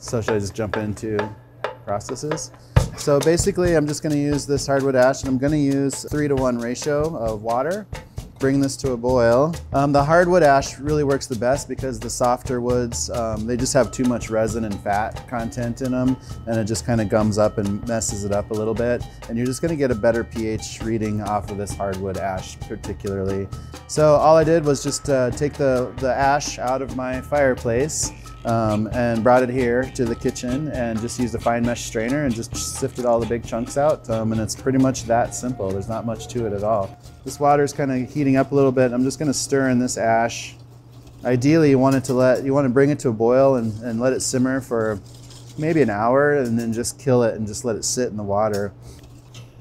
So should I just jump into processes? So basically I'm just going to use this hardwood ash, and I'm going to use 3-to-1 ratio of water. Bring this to a boil. The hardwood ash really works the best because the softer woods, they just have too much resin and fat content in them, and it just kind of gums up and messes it up a little bit. And you're just going to get a better pH reading off of this hardwood ash particularly. So all I did was just take the ash out of my fireplace and brought it here to the kitchen and just used a fine mesh strainer and just sifted all the big chunks out. And it's pretty much that simple. There's not much to it at all. This water is kind of heating up a little bit. I'm just going to stir in this ash. Ideally, you want to bring it to a boil and let it simmer for maybe an hour, and then just kill it and just let it sit in the water.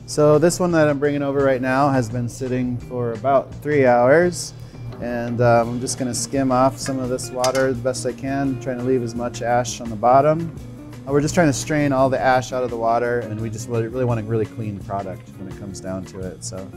So this one that I'm bringing over right now has been sitting for about 3 hours. And I'm just going to skim off some of this water the best I can, trying to leave as much ash on the bottom. We're just trying to strain all the ash out of the water, and we just really want a really clean product when it comes down to it. So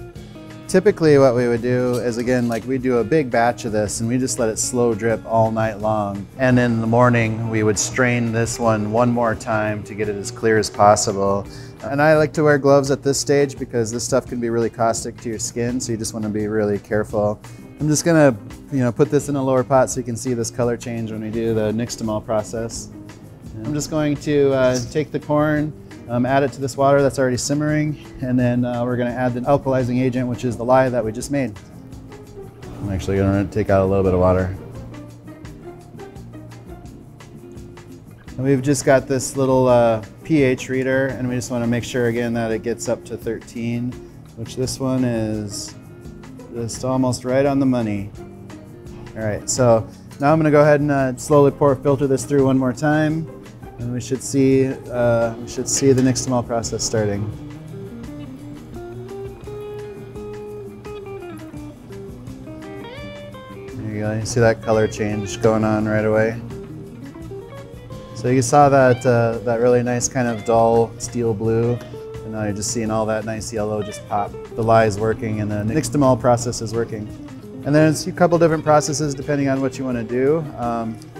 typically what we would do is, again, like we do a big batch of this and we just let it slow drip all night long. And in the morning we would strain this one more time to get it as clear as possible. And I like to wear gloves at this stage because this stuff can be really caustic to your skin, so you just want to be really careful. I'm just gonna, put this in a lower pot so you can see this color change when we do the nixtamal process. I'm just going to take the corn, add it to this water that's already simmering, and then we're gonna add the alkalizing agent, which is the lye that we just made. I'm actually gonna take out a little bit of water. And we've just got this little pH reader, and we just want to make sure again that it gets up to 13, which this one is just almost right on the money. All right, so now I'm going to go ahead and slowly filter this through one more time, and we should see the nixtamal process starting. There you go. You see that color change going on right away. So you saw that that really nice kind of dull steel blue, and now you're just seeing all that nice yellow just pop. The lye is working and the nixtamal process is working. And then it's a couple different processes depending on what you want to do.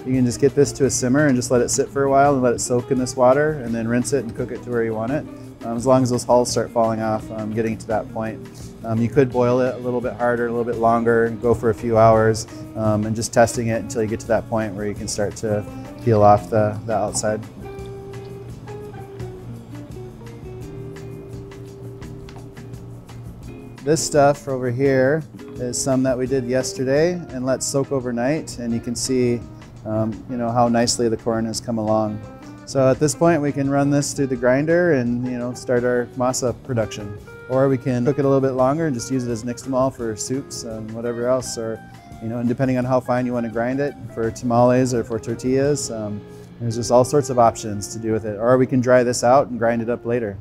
You can just get this to a simmer and just let it sit for a while and let it soak in this water, and then rinse it and cook it to where you want it. As long as those hulls start falling off, getting to that point. You could boil it a little bit harder, a little bit longer, and go for a few hours, and just testing it until you get to that point where you can start to peel off the outside. This stuff over here is some that we did yesterday and let soak overnight, and you can see how nicely the corn has come along. So at this point we can run this through the grinder and start our masa production. Or we can cook it a little bit longer and just use it as nixtamal for soups and whatever else, or and depending on how fine you want to grind it for tamales or for tortillas, there's just all sorts of options to do with it. Or we can dry this out and grind it up later.